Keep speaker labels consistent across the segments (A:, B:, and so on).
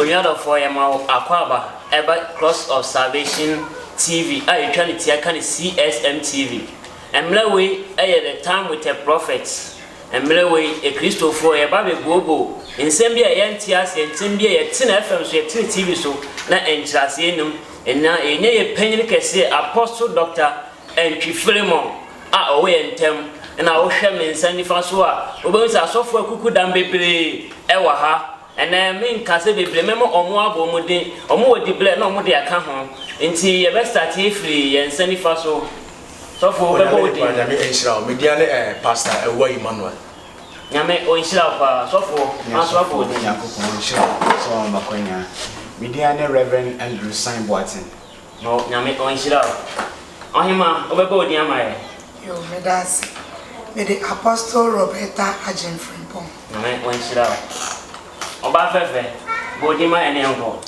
A: Onyada for Yama Akwaba, Eba Cross of Salvation TV. I try to see CSM TV. And Mlewe, the time with a prophet. And Mlewe, a Christopher, a Baby Bobo. In Sambia, Yantias, and Timbia, 10 FM, so 10 TV so, not entrasienum, and now a penny can say Apostle Doctor and Philemon are away and tem, and I will share me in Sandy Francois, who was a software cuckoo damn baby, Ewaha. And I mean, Cassabe, remember or more Bomode, or more de blend, no more de account home, until you best start free and send it for so. So for Mediane Pastor, away Manuel. Yame or Inshla, so for Answer
B: so Maconia. Mediane Reverend Andrew Sign Watson.
A: No, Yame or Inshla. On him, overboard Yamai.
C: You made us, with the Apostle Roberta Agent Frimpong.
A: Yame or Inshla. Oba fefe bodi ma ene nko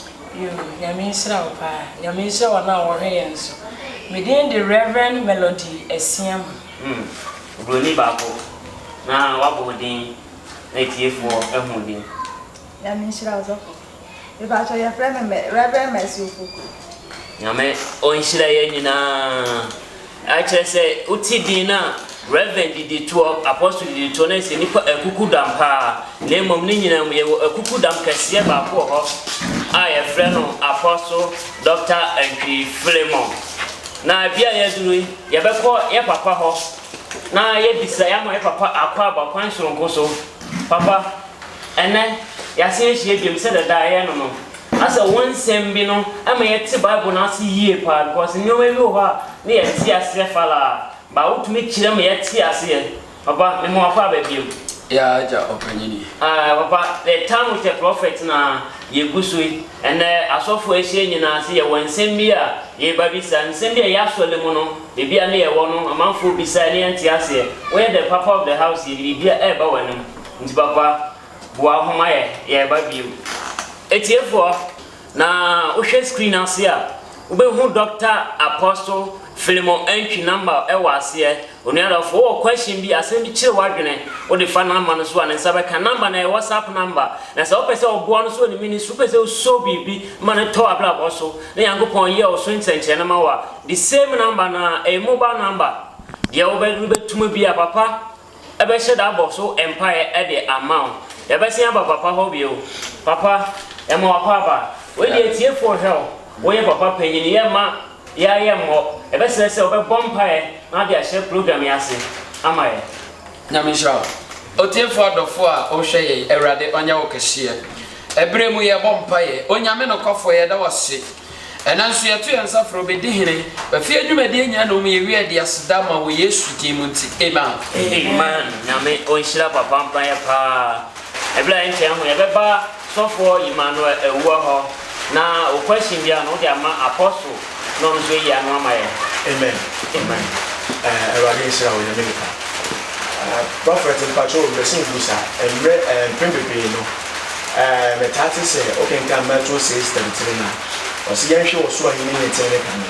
D: yo yaminsira opa yaminsira wana wo hwenso medin the Reverend Melody Esiam
A: broni bako na wabodin etiefo ehudin
E: yaminsira ozofo e ba cho ya friend me Reverend Mercy Ofuku
A: nyame onhira ye nyina a chese utidin na Reverend did to Apostle did to na se nipa akuku dampa na mom ni nyina ye akuku dam kase ba ko ho a ye frɛ no Apostle Dr. Andrew Philemon na bia ye duru ye bɛkɔ ye papa ho na ye bisa ya mo ye papa akwa ba kwan soronko so papa ene ya se hie biem se da ye no asa won sem bi no ama ye te Bible na ase yie pa because nyo we ho ha na ye ti ase fala ba utumi kire me yeti ase papa me mo afa ba biem
B: ya ja opanyini
A: papa the time with the prophet na ye gusui and asofo ehie nyina ase ye wonsem bi a ye ba bisa nsem bi ya sole mu no bibia na ye wo no amanfo bisa ne yenti ase we the papa of the house ye bibia e ba wanem nti papa boa homa ye ba biem etiefo na o hwe screen ase a ube hu Dr. Apostle Philemon entry number ewase oniara for question bi asem bi kire wadwene o de fa number no so an nsa beka number na WhatsApp number na se opese obo no so ni mini super se so bibi man to abla boso na yankopon ye o so ntenche na ma wa the same number na a mobile number de obetum bi a papa ebe she da boso empire e the amount e be se papa ho bi o papa e mo akwa ba we dey tie for help we papa penyin ye ma ya ye mo ebe se obe bompae na dia share program ya se amaye
F: nyamisha otiefo adofo a o hwe ye Ewrade onya wo kehie ebremu ye bompae onyame no kofo ye da wose enanso ye to ye nsafro be dihire ba fi adwumade nya na o me ye wi ade aseda ma wo Yesu dimunti
A: amen nyame o hira papa mpae pa ebla enche ho ye beba sofo Emmanuel ewo ho na o question bia no de ama apostle no nso yi anu amaye
G: amen Ewrade Israel wo America prophet patrol blessing busa emre pembepe no metati se okenka metro 633 na osi yanhwe wo so ahini ne tene kan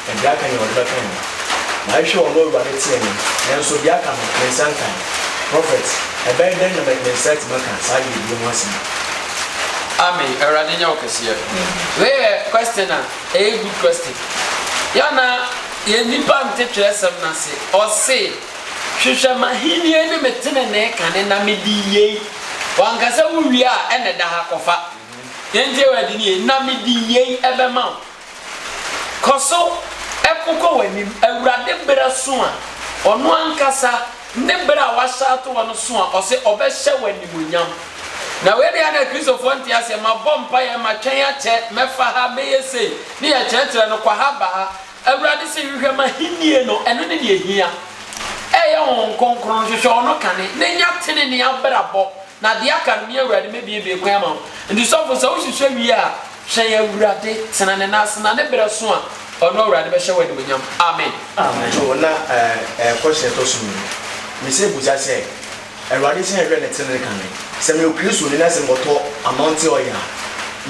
G: e bia kan ye odba kan na hwe wo no Ewrade tene enso bia kan ne sankan prophet e ben den na me set maka sa yi bi mo asen
F: amen Ewrade nya okese we question a good question yana ye nipa mtetwesem na se o se hwehwe mahini ne metene ne kan na mediye wankasa wuwi a ene da ha kofa yenje wadi ni na mediye ebema koso ekoko wanim Ewrade bere so a ono ankasa ne bere a wahya to wono so a o se obehye wanimunyam na we dey na Christopher Ntiase ma bompa ye ma twen ache mefa ha beyese ni ya cheretere no kwa ha ba ha Ewrade se hwehwe ma hinie no eno ne de ehia e ye won konkron hwehwe ono kane ne nya tene ne abrabo na de aka me Ewrade me bie kwan ma ndi sofo so hwehwe wi a hwe Ewrade tena ne nas na ne bere so a ono Ewrade be hye wadi munyam amen
G: so na question to so mi se buza se Ewrade se hwe ne tene kan se me okristo ni na se moto amount o ya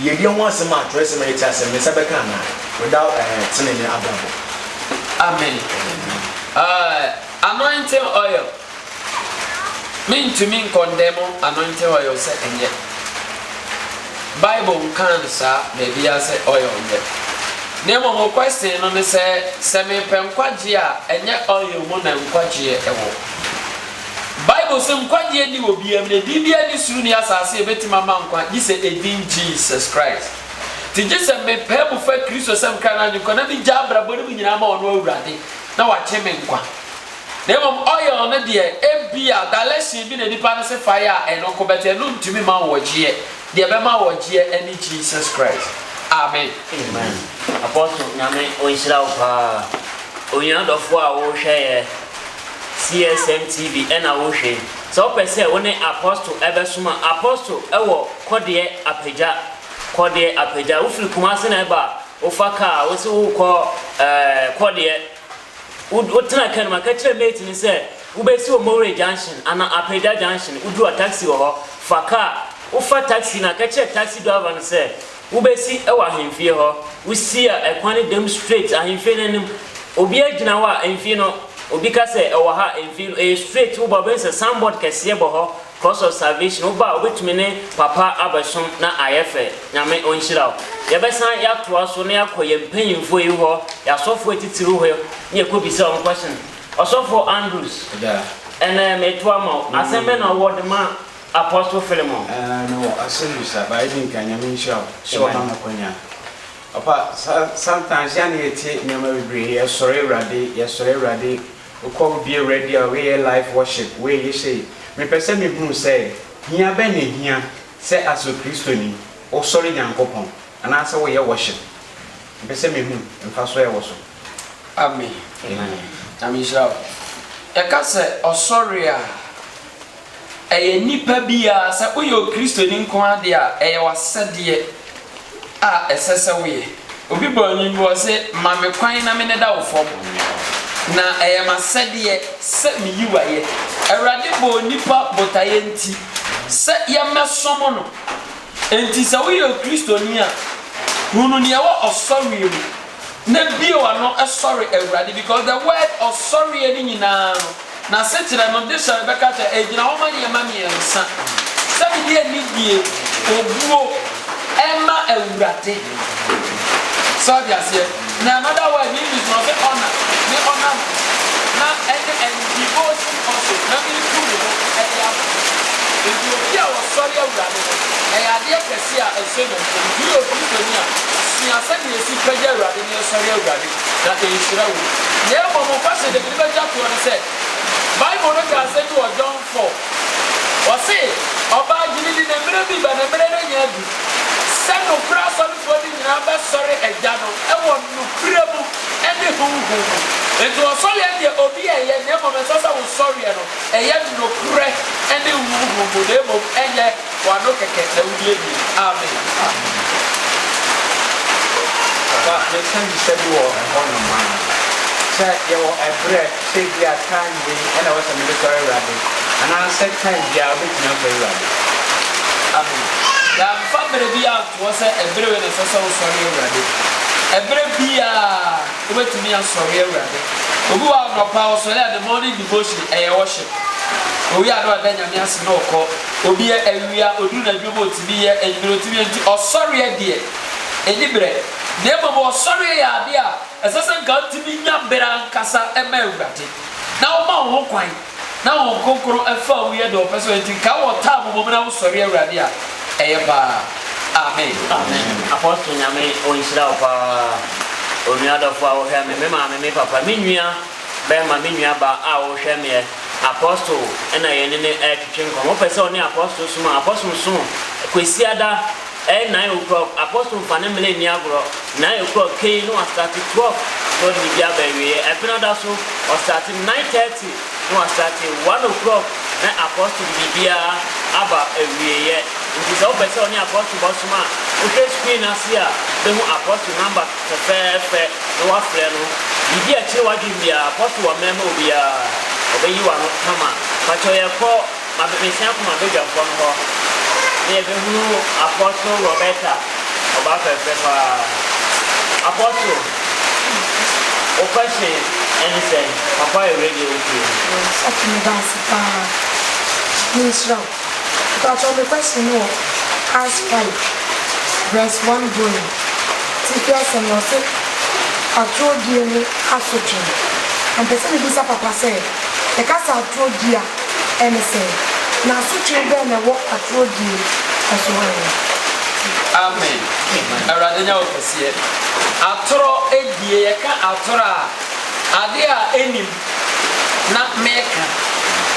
G: ye bi ho asem a tro se me tia se me se be kan na without tene ni abrabo
F: amen anointing oil mean to me condemn anointing oil say enye Bible can sa maybe I say oil there. Name of question on the say semi penquagia and yet oil one and quagia ewo. Bible some quagia ni will be a bibia ni suni asase beti mama nkwa ji say edin Jesus Christ. Ti je say me pebo fa Kristo sam kana ni kona bi jabra bo ni nyina ma ono awurade na wa cheme nkwa. Name of oil na de ebia dalesi bi na nipa no se fire and no kobete no ntumi ma wo gie. The Bema Wajia and Jesus Christ. Amen.
A: Amen. Apostle Name Oisraupa Oyand of Wa share CSM TV and our share. So, per se, when Apostle Ebersuma, Apostle Ewo, Kodie Apeja, Ufil Kumasan Eba, Ofaka, also call Kodie. Utana can my catcher mate and say, Ubesu More Junction, and Apeja Junction, Udu a taxi or Faka. Ufa taxi na kache taxi driver no say ubesi ewa hemfie ho we see a kwani demonstrate ahemfie nanim obi agina wa ahemfie no obi ka say ewa ha ahemfie no straight uba be say soundboard kese bo ho cross of salvation uba obetumi ne papa abasom na ayefe nyame onhira ye be san ya to aso na yakoye mpanyimfo yi ho ya sofo etitiru ho ye ko bi say on question osofo Andrews and me to am asembe na word ma Apostle Philemon.
B: No, I say you sir, but I think I am sure. So I'm not going. Apa sometimes you need to never be yes sorry ready. We call be ready away life worship where you say me person me who say here be ne here say as a Christian or sorry Yankopon and answer where you worship. Me person me who and fast where was.
F: Amen. Amen. Amen. Sure. Eka say o sorry eye nipa bia se oyo Kristo ni nko ade a eye wasede a esese we obi boni bo se mame kwan na me ne da wo fom na eye masede se mi yiwaye awrade bo nipa botaye nti se ye mesomo no enti se oyo Kristo ni a hunu ne wo osori mu na bio ano sorry awrade because the word of sorry ni nyina na setira no de sha beka ta ejina ho ma ye ma mi ensa sabi die ni die obuo ema awurade so dia se na another word ni is no say honor ni honor na and devotion also na mi ku ni ya ejo bia wo sorry awurade ya de kese a ese no bi o Kristo ni a si asa ni esi pagya awurade ni sorry awurade na e shira wo ye mo mo fa se de bi ba ja to on say Bible no can say to John 4. Or say, Oba Jini the Mirabi by the Mirabi. Send no cross on for the number sorry a jano. I want no crable any who. It was only at the Obia, and the moment I was sorry, and I have no crack any who would able and yet one look at the Ubi. Amen.
B: But the time you said you were on the mind. You were a bread, say we are time we and I was a military rabbit. And I said time we are big number rabbit.
F: The family be out was a very necessary sorry rabbit. A very beer went to me and sorry rabbit. Who are no power so that the morning devotion a worship. We are not then a no call. Obi a we are Oduna Jubo to be a or sorry dear. A libre. Never more sorry idea. As I got to be Yambera Casa and Merati. Now, my wine. Now, Coco and Far, we had no person to cover time woman. I was sorry, Radia. Eba. Amen.
A: Amen. Apostle Yame Oisraupa Oniada for our Hammy, Mamma, Papa Minia, Bema Minia, our Shamia, Apostle, and I ended at Chinko. What person, Apostle Suma, Apostle Sum, Quisiada. 9 o'clock, Apostle Fanemele Niagro, 9 o'clock, Kano started 12. So the Yabe, Epinadaso, or starting 9:30, no, starting 1 o'clock, then Apostle Bibia, Abba, every year. It is all better on the Apostle Bosuma, who can screen us here, the Apostle number, the fair, no affair. Bibia Chiwajibia, Apostle, a memo, be obey you are not come. But you call my messiah from a bigger phone. Apostle Roberta about Apostle. O question anything, Papa radio with you.
C: Something about Minister. But on the question, no, ask 5. verse 1 going. Tifia Samosi, I told you, Asotri. And the same Bisa Papa said, the Casa told you, and say, now Sutri then I walk at road you as well.
F: Amen. Aradenya okesie. Atoro edie yeka atora. Ade a enim na meka.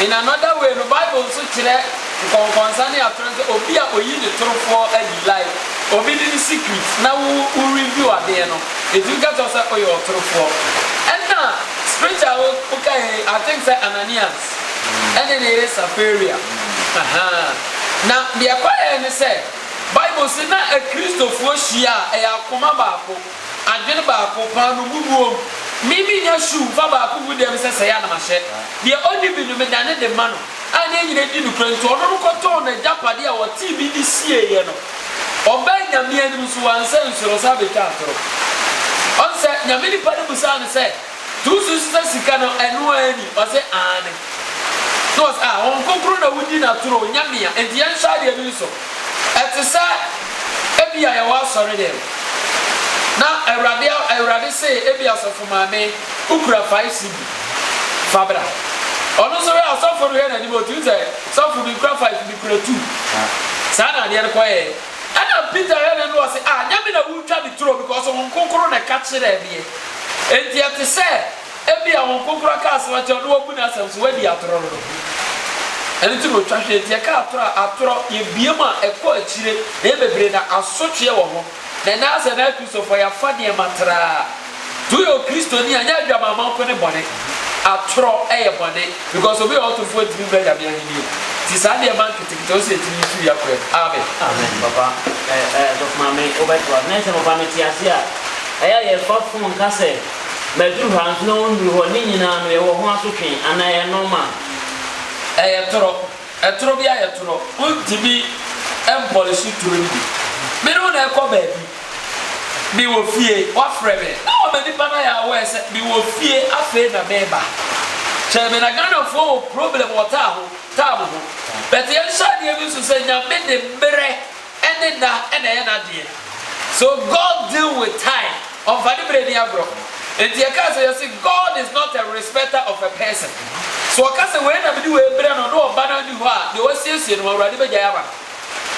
F: In another way, the Bible so kire concerning atoro obi a oyi de torofo adi life. Obi di secret na we review ade no. It will get us oyo torofo. And now spiritual okay, I think say Ananias. And then there is Sapphira. Now the acquire say Bible say na a Christopher shia e akoma baako adwene baako panu bubuo mimi nya shoe fa baako bu dem say ya na mahye the only bi no me dane de ma no ana nyine di no kranto ono ko to na japade a wo TV di sie ye no oba nyame anim so wanse nsoro sa be tatoro on say nyame ni pa bu sa ne say tu su sika no eno ani o say ane so on kokro na wudi na toro nyame a enti yan sha de bi so etisa ebia ya wa sorry dem na Awurade say ebia sofo maame ukura 5 cd fabra ono so we asofo no na ni mo tu say sofo bi kura 5 bi kura 2 sa na de ko ye ana Peter ya no say nyame na wutwa bi turo because on kokoro na ka kire bie enti etisa ebia on kokoro ka se wa che no obu na asem so wadi atoro no and to go trash it, atro, ye biema, a coa chile, never bring a such a woman. Then as an actress of your funny matra. Do your Christian, and your mamma on a bonnet, atro a bonnet, because we ought to put me better than you. Tisani a man to take those to your prayer. Amen.
A: Amen, Papa. Of Mammy, over to our nation of Amitiasia. I have fought from Casse. Medu has known you were Nina, and you were one to train, and I am no man. Etoro bia etoro untibi empolish turo ni me no na ekọ baabi bi wo fie wa frebe na o mani pa na ya wo ese bi wo fie afa na beba che me na gana fo problem wota ho tabu ho but ye sha de bi so say nya me de bere ene na de so God deal with time on vadi bre ni agro and the case you say God is not a respecter of a person. So akase we na bi we bre no do ba ni ho a de wasiesie no awurade be gya ba.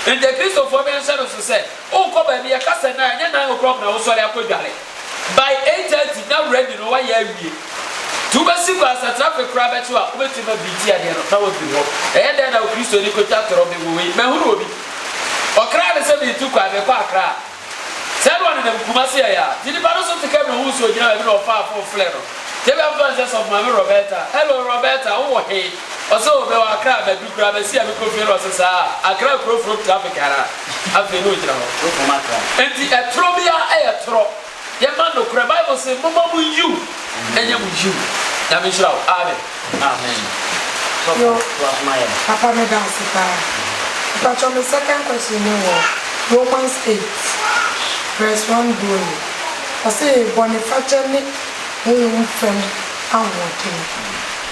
A: And the Christopher ben say so say o ko ba bi akase na nya na o na wo sori akodware. By 8:30 now ready no wa ya wie. Tu ba si kwa sa traffic crowd betu a obeti ma bi ti ade no na wo bi ho. E dey na o Christo ni ko ta toro me we me hu obi. Okra de se bi tu kwa be kwa akra. Sẹ́nu ọ̀nà ìdẹ̀mùkùmá sí ẹ̀yà tí ní bá ló sọ ti kẹ́mi òun sọ òjìnà ẹ̀mí náà fà fún flẹ̀ nù tẹ́bí àfẹ́ǹsẹ̀ sọ fún mi Roberta hello Roberta ó wọ̀ hẹ́ ọ̀sẹ̀ òbẹ̀ wọ Accra àbẹ̀dú kura bẹ̀ sí ẹ̀mí kófin náà ọ̀sẹ̀ sáà Accra kúrò fún traffic ara afẹ́ ní òjìnà hàn. Nti ẹ̀tọ́rọ̀ bí a ẹ̀yẹ tọ́rọ̀ yẹ má nù kúrẹ́ Bible sẹ́ mo má mu yíw ẹ̀yẹ mu yíw nyàmé nhyira o amen.
C: Yo, Papa me down sipa. But on the second question, Romans 8. Verse 1 going. I say, Boniface, who friend, and working.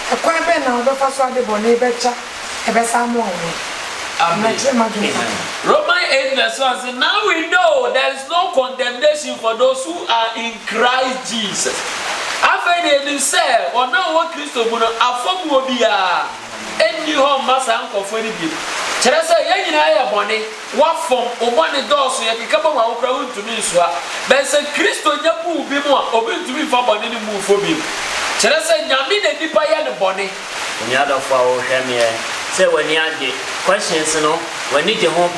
C: A quite bad now, the first one, the Boniface, a best someone.
F: Romans 8 verse 1 says, now we know there is no condemnation for those who are in Christ Jesus. After they say, or now what Christo will afford will be any home master uncle for the people. Teresa, young I bonnet, what from Obani doors, you can come out to me. But say Christo Yapu be more open to me for bonnet move for me. Teresa, Yamina Dipaya the bonnet.
A: When you had for our here, say when you had the questions, you know, when you get home,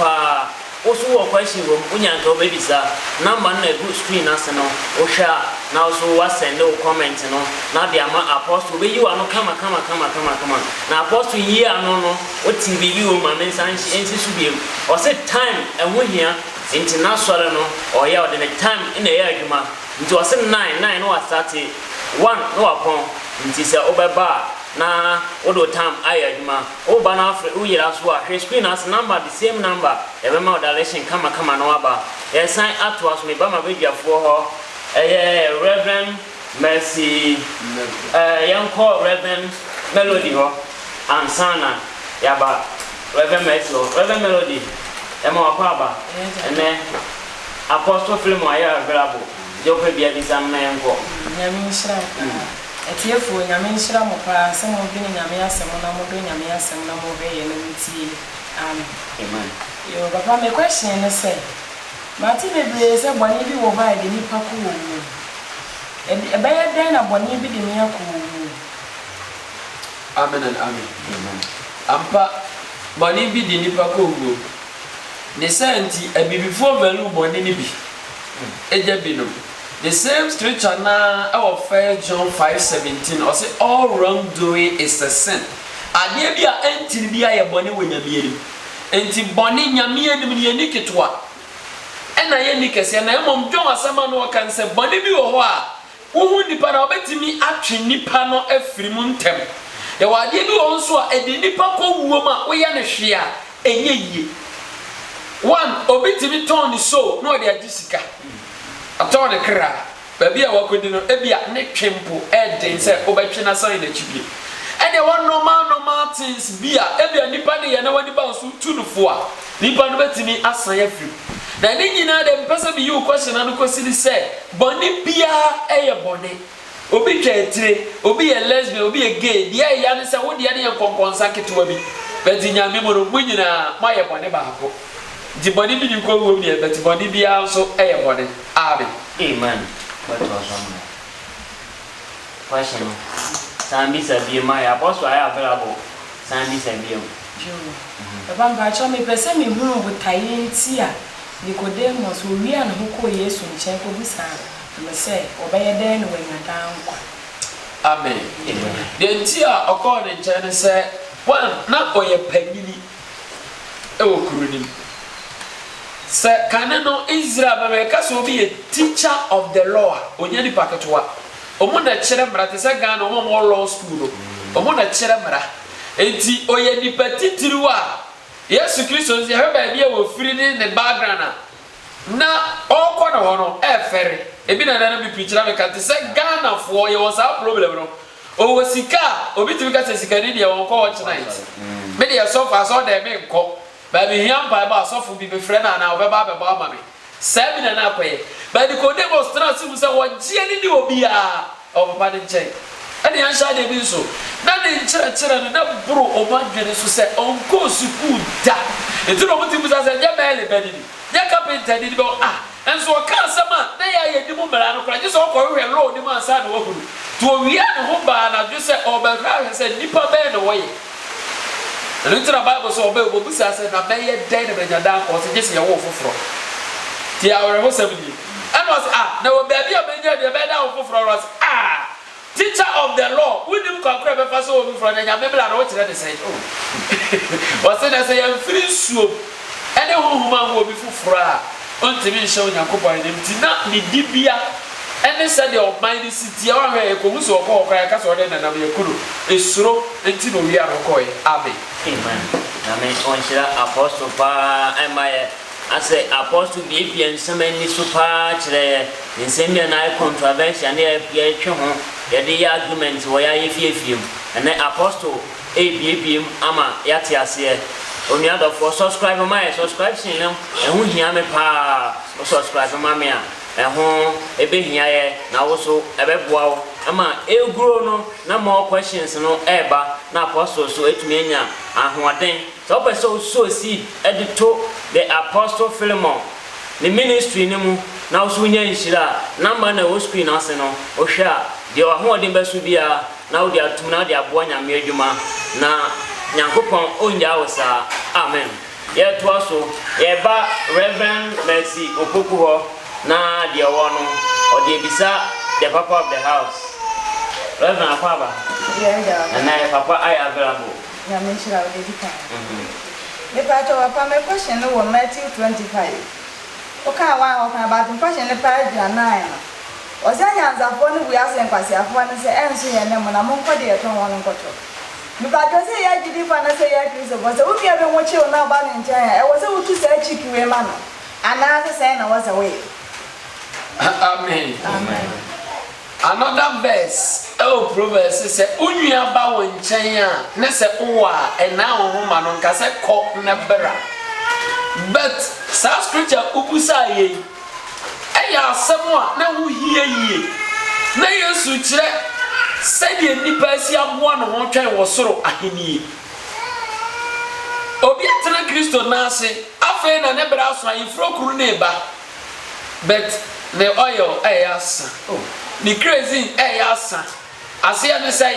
A: also a question room, when you go baby, sir, number a good screen, as you know, Osha, now so what's a no comment, you know, now the apostle, where you are no come. Now, apostle here, no, what TV you, my men, and she should be, or set time, and we here, international, or yeah, the time in the air, it was 9 or 30, 1 no upon, it is a over na odo time ayaduma o bana afre uyira so a screen as number the same number e be ma direction kama no aba e sign atwas me ba ma begiafo ho Reverend Mercy yanko Reverend Melody ho ansana yaba Reverend Mercy Reverend Melody e ma akwa aba ene Apostle Philemon I available. Jope bia bisa menko.
D: Nyame nhyira. Etiefo nyame nhyira mo pa se mo bi nyame asem na mo do nyame asem na mo be ye no ntie.
A: Amen.
D: Yo papa me question ne say. Mati bebre se boni bi wo ba de nipa ko wo. E be ye den na boni bi de me yakwo.
F: Amen and amen. Amen. Ampa boni bi de nipa ko wo. Ne santi abibifo value boni ni bi. Eja binom. The same scripture now our 1 John 5:17 or say all wrongdoing is a sin. Ade bia enti bia ye boni wo nyame anim. Enti boni nyame anim ne ni ketwa. Ena ye ni kese na emom John asema no kan se boni bi wo ho a wo hu nipa na obetimi atwe nipa no afiri mu ntem. Ye wa ade bi wo nso a ede nipa ko wuo ma wo ye ne hwe a enye yie. One obetimi ton ni so no de agisika. Atɔ ne kra baabi a wakodi no ebia ne twempo ɛden sɛ obɛtwe na san na chibie ɛne wɔ normal things bia ebia nipa ne yɛ na wani ba nso tunufo a nipa no betimi asan afiri na ne nyina de mpɛsɛ bi yi question na no kosili sɛ bɔne bia ɛyɛ bɔne obi twa etire obi yɛ lesbian obi yɛ gay dia yɛ ne sɛ wo dia ne yɛ konkonsa ketewa bi bɛti nyame mo no nyina ma yɛ bɔne baako di bɔne bi ni ko wo ni bɛti bɔne bia nso ɛyɛ bɔne amen.
A: Amen. What was on question? Sandy Sabi, my apostle, I available. Sandy Sabi.
D: Papa Mpacho me pese me hunu botaye ntia Nicodemus wo wi an ho ko Yesu nchen ko bisa me say obeye den no wanyada nkwa.
F: Amen. The ntia okọ ne nchen say one na oye panyini e wo kurunim. Se kaneno Israel be ka so be a teacher of the law onye di paketwa omo na kire mra te se Ghana omo law school omo na kire mra enti oye di patitiri wa Yesu Kristo se he ba bia wo firi ne background na okọ na ho no e fere ebi na na bi preacher me ka te se Ghana fo ye was a problem no o wasika obi ti ka se sika ni de won ko watch night me de so fa so de me nko baby hiam pa ba sofu bi be friend na obeba be ba ma me sebi na akoye ba di ko demonstrate mu se wo gie ni obi a o papa de nche ene yan sha de bi so na de nchira na bro o ma dwene so se on ko suku da etu no muti musa se je mele be ni ya carpenter ni be enso o ka sama na ya ye di mu mera no kra je so ko hwe lo ni ma sa na wo huru to wi an ho ba na je se o be kra se nipa be no wo ye and into the Bible so obey what Busa said, na meye den na nyada ko se jesi ye wo foforo. Ti awre ho sabdi. And was na baby o menye de be da wo foforo was teacher of the law. We nim kwa kra be fa so wo foforo na nya mebla na wo kire de say was say na say ye free suo. Ene ho huma wo bi foforo a ontimi nhye Onyankopon dem ti na ni dibia ene said the mind city ya wa he ko muso ko okra ka so de na na me kuru esuro enti no wi arokoi amen.
A: Amen. Amen. Onshira apostle pa emaye ase apostle bi bia nsemani super kire nsemi na controversy na ya twe ho ya de argument wo ya yefiefiem ene apostle biem ama ya te ase oni other for subscribe my subscription no ehun hia me pa subscribe ma me a ehun ebe hia ye na wo so ebe boa wo ama egro no na more questions no eba na apostle so etumi anya ahoden so person so seed edito the apostle Philemon the ministry ni mu na so nya nhira na ma na wo screen ase no o hwa de ahoden beso bia na wo de atum na de aboa nyame adwuma na Nyankopon onya wo sa amen ye to so ye ba Reverend Mercy Opoku ho na de wo no o de bisa the papa of the house Reverend Akwaba. Yeah. And I papa I available.
E: Yeah, me sure I will be fine. The part of a question over Matthew 25. Okay, one about the question the page 9. Was any answer phone we ask and pass your phone and say answer your name when I'm on the at one and control. Because I say I did when I say I was a week ever watch you now about in China. I was able to say chicken man. And now the saying I was away.
F: Amen. Amen. Another verse, Proverbs say, "Unya ba wo nchen a, na se uwa e na wo ma no nka se ko na bera." But sa scripture ubusa ye, ɛyɛ asɛm a na wo hie yie na Yesu kyerɛ sɛdeɛ nipa asi aboa no ho twɛn wɔ soro ahenni obi atena Kristo n'ase afei na ne bra so ayefro kuru ne ba but the oil ɛyɛ asa the crazy ɛyɛ asa aseɛ ne sɛ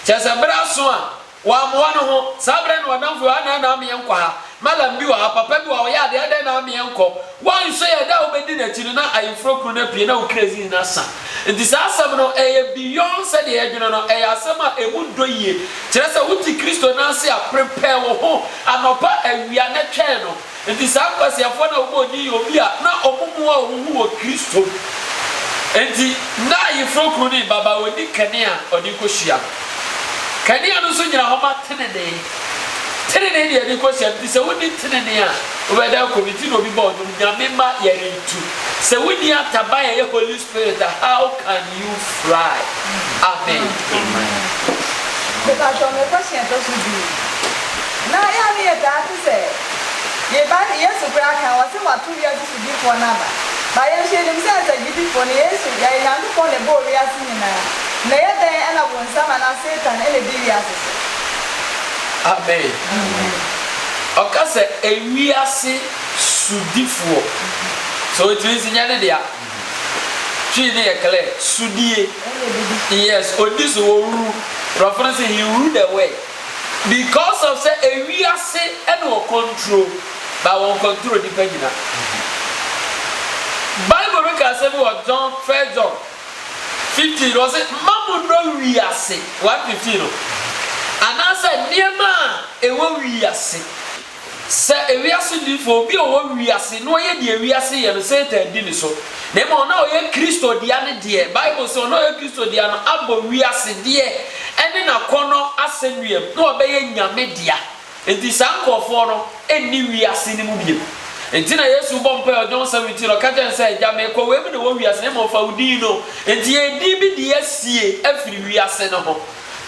F: kyɛsɛ bra so a wɔamoa no ho saa bra no wɔnamfo ana ameyɛ nkɔ ha malam bi wɔ ha papa bi wɔ ɔyɛ ade ɛdɛn na ameyɛ nkɔ wɔnhwɛ yɛ da wobɛdi n'akyi no na ayefro kuru no pie na wo crazy na sa nti saa asɛm no ɛyɛ beyond sɛdeɛ ɛdwene no ɛyɛ asɛm a ɛmu dɔ yie kyerɛ sɛ wote Kristo n'ase a prepare wo ho anɔpa awia ne twɛn no nti saa nkwasiafoɔ na wɔbɔ ni obi a na ɔmomu a ɔmo wɔ Kristo nti na ayefro kuru no baba wɔdi kane a ɔde kɔhyia kane no nso nyina hɔ ma tenene deɛ de kɔhyia nti sɛ wodi tenene a wobɛda komiti na obi bɔ ɔdom nyame ma yɛrentu sɛ wodi ataba yɛ Holy Spirit how can you fly amen
E: because on the question to be na ya ni e da ti se ye ba Yesu kra kan wo se wa tu wi ati di fo na ba ye hye dem se ata gidi fo ne Yesu ya ya ndu fo ne bo wi ati ni na ye den ana bo nsama na Satan ele di wi ati
F: amen oka se ewi ase sudifo so it means nyane dia twi ne ye kle sudie yes odiso wo ru reference he ruled the way because of say ewi ase and wo control ba won control di pagina Bible record say we John 1 John 15 was it mamu no wi ase 115 no anasa niema ewo wi ase se ewi ase di fo bi o wi ase no ye di ewi ase ye no Satan di ni so na mo na o ye Kristo dia ne de Bible say no ye Kristo dia no abo wi ase de ene na kono asenuem na obeye nyame dia enti sankofo no eni wi ase ni mu biem enti na Yesu bompa John 17 no ka jen say ja me ko we bi na wo wi ase na mo fa udi no enti edi bi de asie afiri wi ase no ho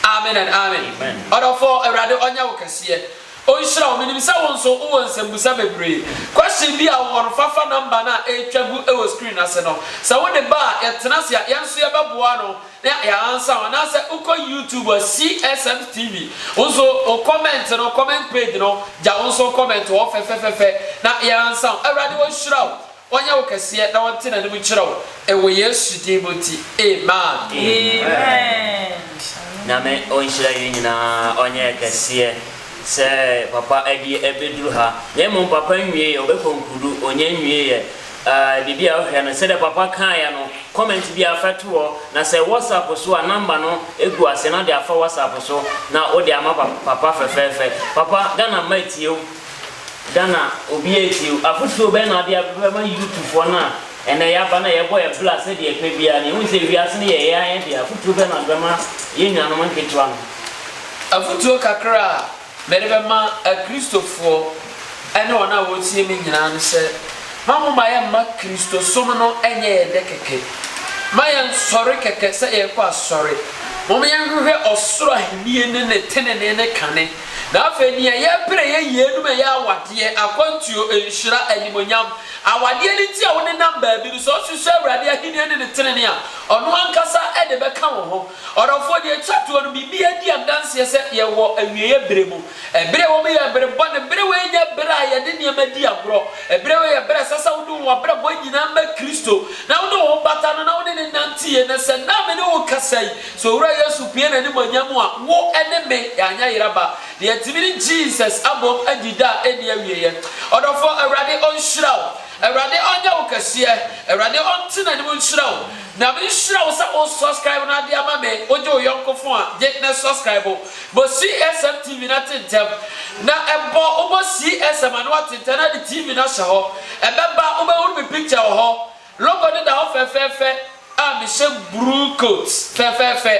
F: amen and amen odofo awrade onya wo kase onhyira wo menim sɛ won so wo nsambusa bebree question bi a won fafa number na etwagu e wo screen ase no sɛ wo de ba yɛtena se yɛnso yɛbɛboa no na yɛ answer wana sɛ uko YouTube CSM TV onso o comment no comment page no ja onso comment wo fefefefe na yɛ answer awurade wo hyira wo onya wo kase na wonte na nim kyira wo e wo Yesu deboti amen
A: na me onhyira yɛnyina onya kase se papa edi ebeduru ha ye mo papa nwie obekonkudu onye nwie ye bibia ohwe no se de papa kan ya no comment bi afeto na se WhatsApp so a number no egu ase na de afa WhatsApp so na o de ama papa fefefe papa Ghana matio Ghana obi etio afutu be na de abeba YouTube fo na ene ya ba na ye boy blast se de epe bia ne hu se wiase ne ye ya de afutu be na bema ye nyanom nketwa no
F: afutu kakra Meribema a Christopher and one I would see me in answer. Mamma, my ma Christo Somono and ye decake. My aunt sorry, cake say a quite sorry. Mommy, I or straw him in the tenant in a canny. Now, Fenia, ye pray ye no may what ye I want you in Shira and Limoniam. Our dearity on a number because also shall radia in the tenania on one casa at the Becamo or for the chat to be a dear dance yes ye walk a mere bremo. A bremo me a brebo and brewe ya bra didn't ya media bro. A brewe a breast as I do what brabo in number Christo. Now no button now in Nanti and I said now no casay. So Raya Supian and Monyamua, war enemy Yanyaraba. The activity Jesus above and did that any area. Or for a radical shroud. Erade onya ukasiye erade ontina ni munshirawo na munshirawo sa o subscribe na dia ma me ojo yonkofo a je na subscribe bo CSM TV na tentem na ebo obo CSM na watentem na di TV na hye ho ebeba obo won me picture ho logo de da ho fefefe a me she blue coat fefefe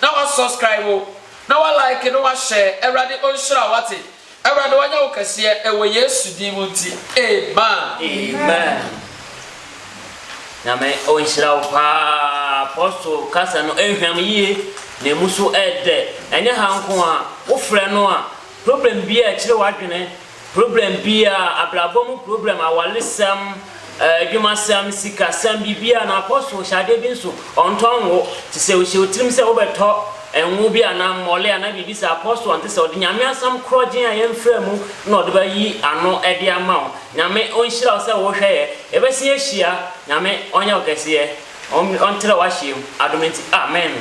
F: na wa subscribe na wa like na wa share erade onshirawo wate Awurade wanya okase ewe Yesu dimuti amen na me onhyira pa apostle kasa no ehwam yie na muso ede enye hanko a wo frɛ no a problem bi a kire wadwene problem bi a ablabom problem a walesam
A: adwumasam sikasam bibia na apostle hyade bi nso ontonwo ti se wo hwetrim se wo beto enwo bi ana mole ana bibi se apostle ante se odi nyame asam krogen a yemfra mu na odi ba yi ano ede ama wo nyame onhyira se wo hweye ebesi ehia nyame onya okese ontre wa hiem adomenti amen